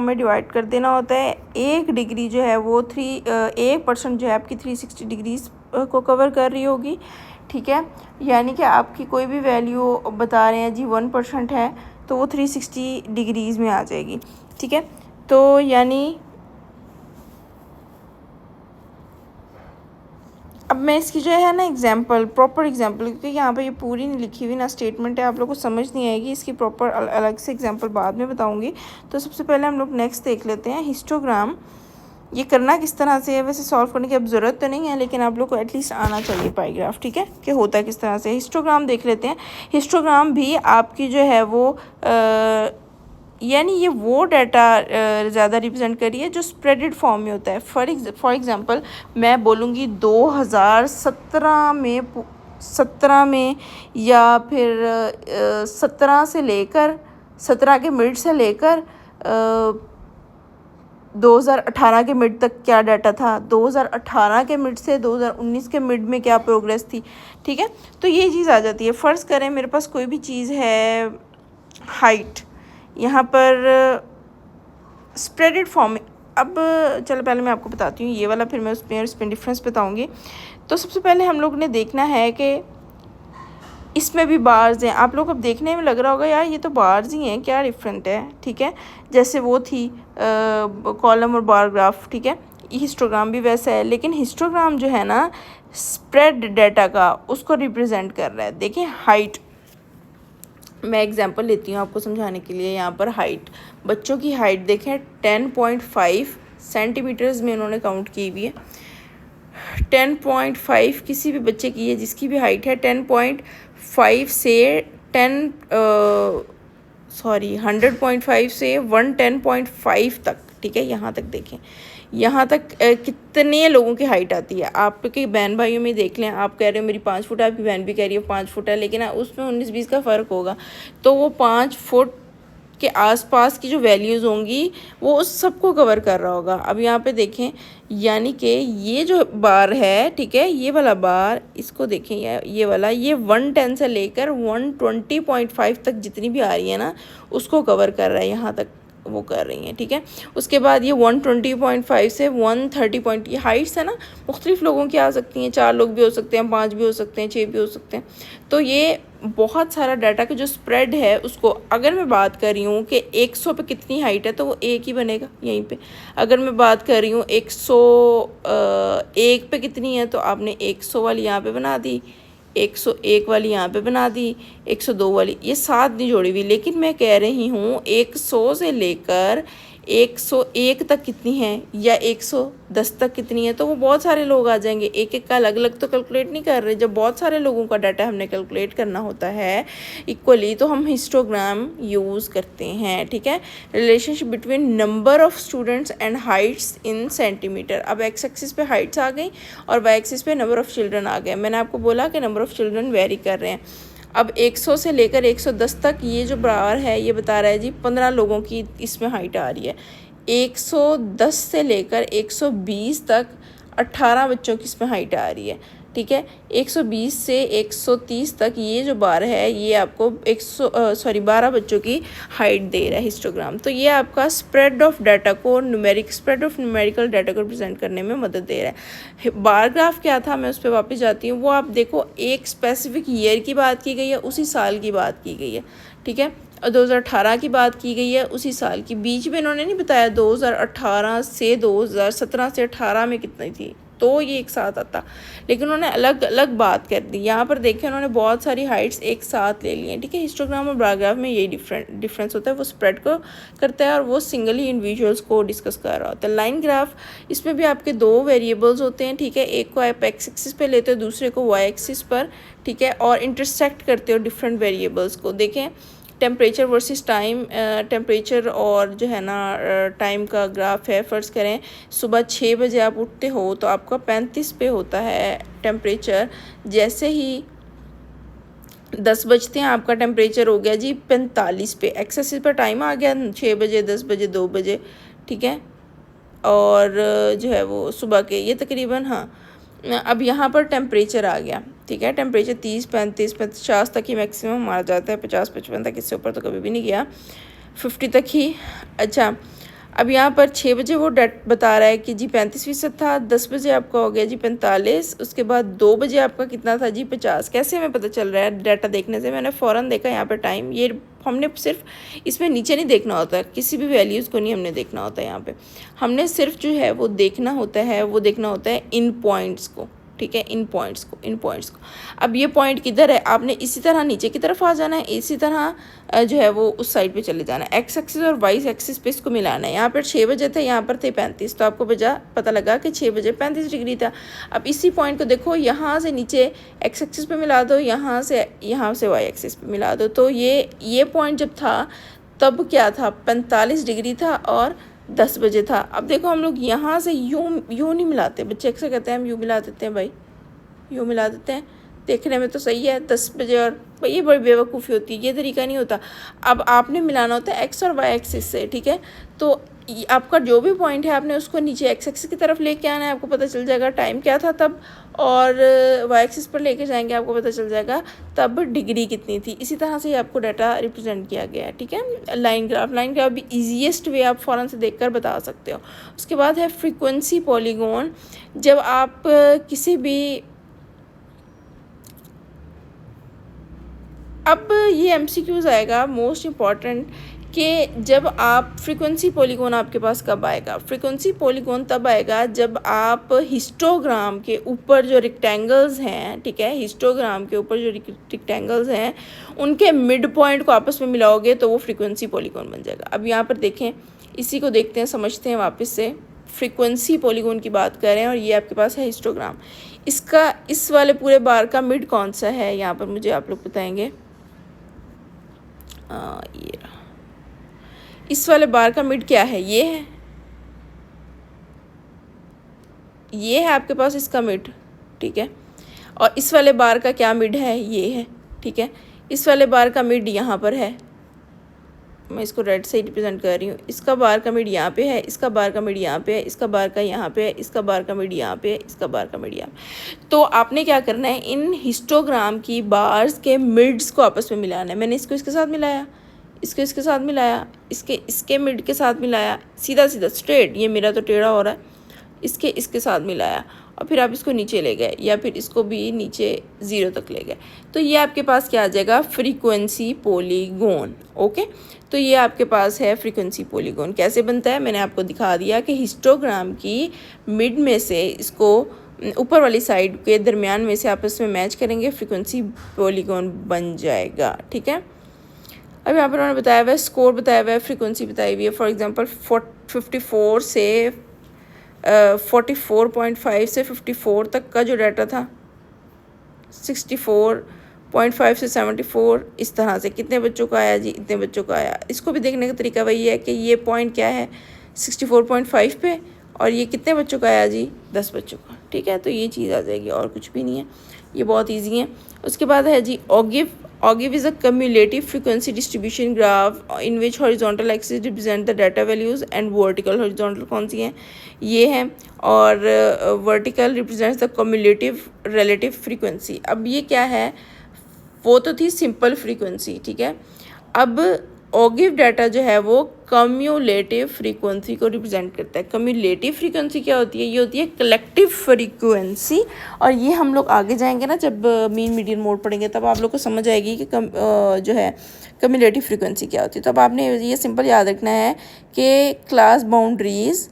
में डिवाइड कर देना होता है। 1 डिग्री जो है वो 1% जो है आपकी 360 डिग्रीज को कवर कर रही होगी, ठीक है। यानी कि आपकी कोई भी वैल्यू बता रहे हैं जी 1% है तो वो 360 डिग्रीज़ में आ जाएगी, ठीक है। तो यानी अब मैं इसकी जो है ना एग्जांपल, प्रॉपर एग्जांपल, क्योंकि यहाँ पे ये पूरी नहीं लिखी हुई ना स्टेटमेंट है, आप लोगों को समझ नहीं आएगी, इसकी प्रॉपर अलग से एग्जांपल बाद में बताऊँगी। तो सबसे पहले हम लोग नेक्स्ट देख लेते हैं हिस्टोग्राम। ये करना किस तरह से है, वैसे सॉल्व करने की अब ज़रूरत तो नहीं है, लेकिन आप लोग को एटलीस्ट आना चाहिए पाईग्राफ, ठीक है, कि होता है किस तरह से। हिस्टोग्राम देख लेते हैं। हिस्टोग्राम भी आपकी जो है वो यानी ये वो डाटा ज़्यादा रिप्रेजेंट करिए जो स्प्रेडेड फॉर्म में होता है। फॉर एग्ज़ाम्पल मैं बोलूँगी 2017 में या फिर 17 से लेकर 17 के मिड से लेकर 2018 के मिड तक क्या डाटा था, 2018 के मिड से 2019 के मिड में क्या प्रोग्रेस थी, ठीक है। तो ये चीज़ आ जाती है। फ़र्ज़ करें मेरे पास कोई भी चीज़ है, हाइट, यहाँ पर स्प्रेडेड फॉर्म में। अब चलो पहले मैं आपको बताती हूँ ये वाला, फिर मैं उसमें डिफरेंस बताऊँगी। तो सबसे पहले हम लोग ने देखना है कि इसमें भी बार्स हैं। आप लोग अब देखने में लग रहा होगा यार ये तो बार्स ही हैं, क्या डिफरेंट है, ठीक है। जैसे वो थी कॉलम और बार ग्राफ, ठीक है। हिस्टोग्राम भी वैसा है, लेकिन हिस्टोग्राम जो है ना स्प्रेड डाटा का उसको रिप्रेजेंट कर रहा है। देखिए हाइट, मैं एग्जांपल लेती हूँ आपको समझाने के लिए। यहाँ पर हाइट, बच्चों की हाइट देखें 10.5 सेंटीमीटर्स में उन्होंने काउंट की हुई है। 10.5 किसी भी बच्चे की है जिसकी भी हाइट है 10.5 से 100.5 से 110.5 तक, ठीक है। यहाँ तक देखें, यहाँ तक कितने लोगों की हाइट आती है। आपके बहन भाइयों में देख लें, आप कह रहे हो मेरी 5 फुट है, आपकी बहन भी कह रही है 5 फुट है, लेकिन उसमें 19-20 का फ़र्क होगा। तो वो 5 फुट के आसपास की जो वैल्यूज़ होंगी वो उस सबको कवर कर रहा होगा। अब यहाँ पे देखें, यानी कि ये जो बार है, ठीक है, ये वाला बार, इसको देखें, ये वाला, ये 110 से लेकर 120.5 तक जितनी भी आ रही है ना उसको कवर कर रहा है, यहाँ तक वो कर रही हैं, ठीक है। उसके बाद ये 120.5 से 130 ये हाइट्स है ना, मुख्तलिफ लोगों की आ सकती हैं, 4 लोग भी हो सकते हैं, 5 भी हो सकते हैं, 6 भी हो सकते हैं। तो ये बहुत सारा डाटा का जो स्प्रेड है उसको, अगर मैं बात कर रही हूँ कि 100 पे कितनी हाइट है तो वो 1 ही बनेगा यहीं पे। अगर मैं बात कर रही हूँ 101 पे कितनी है तो आपने 100 वाली यहाँ पे बना दी, 101 वाली यहाँ पे बना दी, 102 वाली, ये 7 नहीं जोड़ी हुई। लेकिन मैं कह रही हूँ 100 से लेकर 101 तक कितनी है या 110 तक कितनी है, तो वो बहुत सारे लोग आ जाएंगे। एक एक का अलग अलग तो कैलकुलेट नहीं कर रहे। जब बहुत सारे लोगों का डाटा हमने कैलकुलेट करना होता है इक्वली, तो हम हिस्टोग्राम यूज़ करते हैं, ठीक है। Relationship between number of students and heights in centimetre. अब एक्स एक्सिस पे हाइट्स आ गई और वाई एक्सिस पे नंबर ऑफ चिल्ड्रन आ गए। मैंने आपको बोला कि नंबर ऑफ चिल्ड्रन वेरी कर रहे हैं। अब 100 से लेकर 110 तक ये जो बार है ये बता रहा है जी 15 लोगों की इसमें हाइट आ रही है। 110 से लेकर 120 तक 18 बच्चों की इसमें हाइट आ रही है, ठीक है। 120 से 130 तक ये जो बार है ये आपको 12 बच्चों की हाइट दे रहा है हिस्टोग्राम। तो ये आपका स्प्रेड ऑफ डाटा को स्प्रेड ऑफ न्यूमेरिकल डाटा को रिप्रेजेंट करने में मदद दे रहा है। बार ग्राफ क्या था, मैं उस पर वापस जाती हूँ। वो आप देखो एक स्पेसिफिक ईयर की बात की गई है, उसी साल की बात की गई है, ठीक है। और 2018 की बात की गई है, उसी साल की। बीच में इन्होंने नहीं बताया 2018 से 2017 से 18 में कितनी थी, तो ये एक साथ आता, लेकिन उन्होंने अलग अलग बात कर दी। यहाँ पर देखें उन्होंने बहुत सारी हाइट्स एक साथ ले ली हैं, ठीक है। हिस्टोग्राम और बार ग्राफ में यही डिफरेंस होता है, वो स्प्रेड को करता है और वो सिंगली इंडिविजुअल्स को डिस्कस कर रहा होता है। लाइन ग्राफ, इसमें भी आपके 2 वेरिएबल्स होते हैं, ठीक है। एक को आप एक्स एक्सिस पे लेते हो, दूसरे को वाई एक्सिस पर, ठीक है, और इंटरसेक्ट करते हो डिफरेंट वेरिएबल्स को। देखें टेम्परेचर वर्सेस टाइम, टेम्परेचर और जो है ना टाइम का ग्राफ है। फ़र्ज़ करें सुबह 6 बजे आप उठते हो तो आपका 35 पे होता है टेम्परेचर। जैसे ही 10 बजते हैं आपका टेम्परेचर हो गया जी 45 पे। एक्सेसिस पर टाइम आ गया 6 बजे, 10 बजे, 2 बजे, ठीक है। और जो है वो सुबह के ये तकरीबन, हाँ, अब यहाँ पर टेम्परेचर आ गया, ठीक है। टेम्परेचर 30, 35, 50 तक ही मैक्सिमम आ जाता है, 50, 55 तक, इससे ऊपर तो कभी भी नहीं गया, 50 तक ही। अच्छा, अब यहाँ पर 6 बजे वो डेट बता रहा है कि जी 35% था, 10 बजे आपका हो गया जी 45, उसके बाद 2 बजे आपका कितना था जी 50। कैसे हमें पता चल रहा है? डाटा देखने से मैंने फ़ौरन देखा यहाँ पर टाइम, ये हमने सिर्फ इसमें नीचे नहीं देखना होता, किसी भी वैल्यूज़ को नहीं हमने देखना होता यहाँ पे, हमने सिर्फ जो है वो देखना होता है, वो देखना होता है इन पॉइंट्स को, ठीक है, इन पॉइंट्स को। अब ये पॉइंट किधर है? आपने इसी तरह नीचे की तरफ आ जाना है, इसी तरह जो है वो उस साइड पे चले जाना है, एक्स एक्सिस और वाई एक्सिस पे इसको मिलाना है। यहाँ पर 6 बजे थे, यहाँ पर थे 35, तो आपको पता लगा कि 6 बजे 35 डिग्री था। अब इसी पॉइंट को देखो, यहाँ से नीचे एक्स एक्सिस पे मिला दो, यहाँ से वाई एक्सिस पे मिला दो, तो ये पॉइंट जब था तब क्या था? 45 डिग्री था और 10 बजे था। अब देखो हम लोग यहाँ से यूँ नहीं मिलाते, बच्चे अक्सर कहते हैं हम यूँ मिला देते हैं, भाई यूँ मिला देते हैं, देखने में तो सही है 10 बजे, और भाई ये बड़ी बेवकूफ़ी होती है, ये तरीका नहीं होता। अब आपने मिलाना होता है एक्स और वाई एक्सिस से, ठीक है। तो आपका जो भी पॉइंट है आपने उसको नीचे एक्स एक्सिस की तरफ लेके आना है, आपको पता चल जाएगा टाइम क्या था तब, और वाई एक्सिस पर लेके जाएंगे आपको पता चल जाएगा तब डिग्री कितनी थी। इसी तरह से आपको डाटा रिप्रेजेंट किया गया है, ठीक है। लाइन ग्राफ भी ईजीएस्ट वे आप फ़ौरन से देखकर बता सकते हो। उसके बाद है फ्रीक्वेंसी पॉलीगॉन। जब आप किसी भी, अब ये MCQs आएगा मोस्ट इम्पॉर्टेंट, कि जब आप फ्रीक्वेंसी पॉलीगॉन आपके पास कब आएगा? फ्रीक्वेंसी पॉलीगॉन तब आएगा जब आप हिस्टोग्राम के ऊपर जो रेक्टेंगल्स हैं, ठीक है, हिस्टोग्राम के ऊपर जो रेक्टेंगल्स हैं उनके मिड पॉइंट को आपस में मिलाओगे तो वो फ्रीक्वेंसी पॉलीगॉन बन जाएगा। अब यहाँ पर देखें, इसी को देखते हैं, समझते हैं वापस से। फ्रीक्वेंसी पॉलीगॉन की बात कर रहे हैं और ये आपके पास है हिस्टोग्राम। इसका इस वाले पूरे बार का मिड कौन सा है? यहाँ पर मुझे आप लोग बताएंगे। ये इस वाले बार का मिड क्या है? ये है आपके पास इसका मिड, ठीक है। और इस वाले बार का क्या मिड है? ये है, ठीक है। इस वाले बार का मिड यहाँ पर है, मैं इसको रेड से ही रिप्रेजेंट कर रही हूँ। इसका बार का मिड यहाँ पे है, इसका बार का मिड यहाँ पे है, इसका बार का यहाँ पे है, इसका बार का मिड यहाँ पे है, इसका बार का मिड यहाँ पे। तो आपने क्या करना है, इन हिस्टोग्राम की बार्स के मिड्स को आपस में मिलाना है। मैंने इसको इसके साथ मिलाया, इसको इसके साथ मिलाया, इसके मिड के साथ मिलाया, सीधा स्ट्रेट, ये मेरा तो टेढ़ा हो रहा है, इसके साथ मिलाया, और फिर आप इसको नीचे ले गए या फिर इसको भी नीचे 0 तक ले गए, तो ये आपके पास क्या आ जाएगा? Frequency polygon. ओके, तो ये आपके पास है फ्रीक्वेंसी पॉलीगॉन। कैसे बनता है मैंने आपको दिखा दिया कि हिस्टोग्राम की मिड में से इसको ऊपर वाली साइड के दरमियान में से आपस में मैच करेंगे, फ्रीक्वेंसी पॉलीगॉन बन जाएगा, ठीक है। अब यहाँ पर उन्होंने बताया हुआ है, स्कोर बताया हुआ है, फ्रीक्वेंसी बताई हुई है। फॉर एग्जांपल 54 से 44.5 से 54 तक का जो डाटा था, 64.5 से 74, इस तरह से कितने बच्चों का आया जी? इतने बच्चों का आया। इसको भी देखने का तरीका वही है कि ये पॉइंट क्या है 64.5 पे, और ये कितने बच्चों का आया जी? 10 बच्चों का, ठीक है। तो ये चीज़ आ जाएगी, और कुछ भी नहीं है, ये बहुत ईजी है। उसके बाद है जी OGIF is a cumulative frequency distribution graph in which horizontal axis represent the data values and vertical horizontal कौन सी है? ये है, और vertical represents the cumulative relative frequency। अब ये क्या है? वो तो थी सिंपल फ्रीक्वेंसी, ठीक है। अब OGIF डाटा जो है वो कम्यूलेटिव फ्रीक्वेंसी को रिप्रेजेंट करता है। कम्यूलेटिव फ्रीक्वेंसी क्या होती है? ये होती है कलेक्टिव फ्रीक्वेंसी, और ये हम लोग आगे जाएंगे ना, जब मीन मीडियन मोड पढ़ेंगे तब आप लोग को समझ आएगी कि जो है कम्यूलेटिव फ्रीक्वेंसी क्या होती है। तो अब आपने ये सिंपल याद रखना है कि क्लास बाउंड्रीज,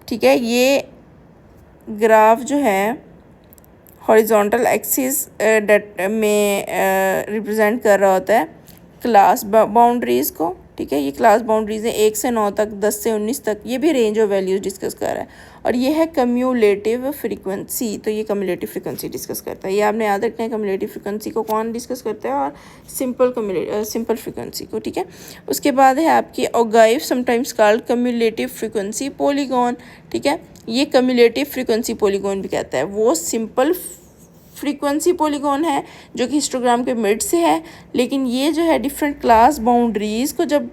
ठीक है, ये ग्राफ जो है हॉरिजॉन्टल एक्सिस में रिप्रेजेंट कर रहा होता है क्लास बाउंड्रीज़ को, ठीक है। ये क्लास बाउंड्रीज़ हैं 1 से 9 तक, 10 से 19 तक, ये भी रेंज ऑफ वैल्यूज़ डिस्कस कर रहा है। और ये है कम्यूलेटिव फ्रीक्वेंसी, तो ये कम्यूलेटिव फ्रीक्वेंसी डिस्कस करता है। ये आपने याद रखना है, कम्यूलेटिव फ्रीक्वेंसी को कौन डिस्कस करता है, और सिंपल फ्रीक्वेंसी को, ठीक है। उसके बाद है आपकी OGIF sometimes called cumulative frequency polygon, ठीक है। ये कम्यूलेटिव फ्रीक्वेंसी पॉलीगॉन भी कहता है। वो सिंपल फ्रीक्वेंसी पॉलीगॉन है जो कि हिस्टोग्राम के मिड से है, लेकिन ये जो है डिफरेंट क्लास बाउंड्रीज़ को जब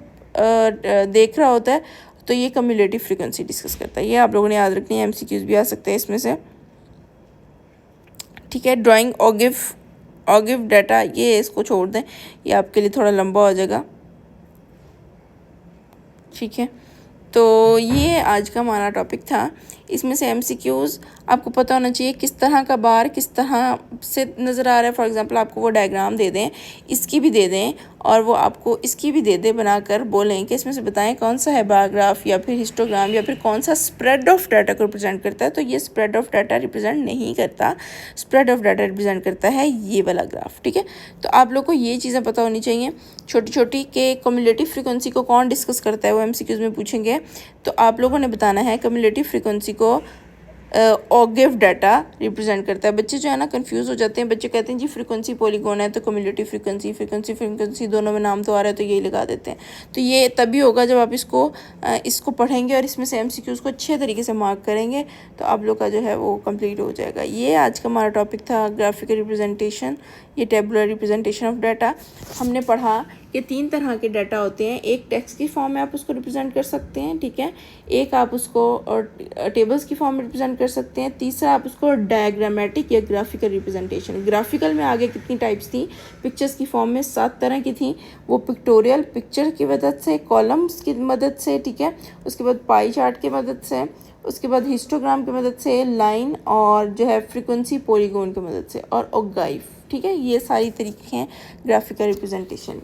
देख रहा होता है तो ये कम्यूलेटिव फ्रीक्वेंसी डिस्कस करता है। ये आप लोगों ने याद रखनी है, MCQs भी आ सकते हैं इसमें से, ठीक है। ड्राइंग OGIF डाटा, ये इसको छोड़ दें, ये आपके लिए थोड़ा लंबा हो जाएगा, ठीक है। तो ये आज का हमारा टॉपिक था। इसमें से MCQs आपको पता होना चाहिए किस तरह का बार किस तरह से नज़र आ रहा है। फॉर एग्जांपल आपको वो डायग्राम दे दें, इसकी भी दे दें और वो आपको इसकी भी दे दें, बनाकर बोलें कि इसमें से बताएं कौन सा है बार ग्राफ या फिर हिस्टोग्राम या फिर कौन सा स्प्रेड ऑफ डाटा को रिप्रेजेंट करता है। तो ये स्प्रेड ऑफ डाटा रिप्रेजेंट नहीं करता, स्प्रेड ऑफ डाटा रिप्रेजेंट करता है ये वाला ग्राफ। ठीक है, तो आप लोग को ये चीज़ें पता होनी चाहिए छोटी छोटी के क्युमुलेटिव फ्रीक्वेंसी को कौन डिस्कस करता है, वो MCQs में पूछेंगे। तो आप लोगों ने बताना है क्युमुलेटिव फ्रीक्वेंसी को ऑगिव डाटा रिप्रेजेंट करता है। बच्चे जो है ना कंफ्यूज हो जाते हैं, बच्चे कहते हैं जी फ्रीक्वेंसी पॉलीगॉन है तो क्युमुलेटिव फ्रीक्वेंसी दोनों में नाम तो आ रहा है तो यही लगा देते हैं। तो ये तभी होगा जब आप इसको पढ़ेंगे और इसमें से MCQs को अच्छे तरीके से मार्क करेंगे तो आप लोग का जो है वो कंप्लीट हो जाएगा। ये आज का हमारा टॉपिक था ग्राफिकल रिप्रेजेंटेशन, ये टेबुलर रिप्रेजेंटेशन ऑफ डाटा। हमने पढ़ा कि 3 तरह के डाटा होते हैं। एक टेक्स्ट की फॉर्म में आप उसको रिप्रेजेंट कर सकते हैं, ठीक है, एक आप उसको टेबल्स की फॉर्म में रिप्रेजेंट कर सकते हैं, तीसरा आप उसको डायग्रामेटिक या ग्राफिकल रिप्रेजेंटेशन। ग्राफिकल में आगे कितनी टाइप्स थी, पिक्चर्स की फॉर्म में 7 तरह की थी, वो पिक्टोरियल पिक्चर की मदद से, कॉलम्स की मदद से, ठीक है, उसके बाद पाई चार्ट की मदद से, उसके बाद हिस्टोग्राम की मदद से, लाइन और जो है फ्रीक्वेंसी पॉलीगॉन की मदद से और ऑगाइफ। ठीक है, ये सारी तरीके हैं ग्राफिकल रिप्रेजेंटेशन।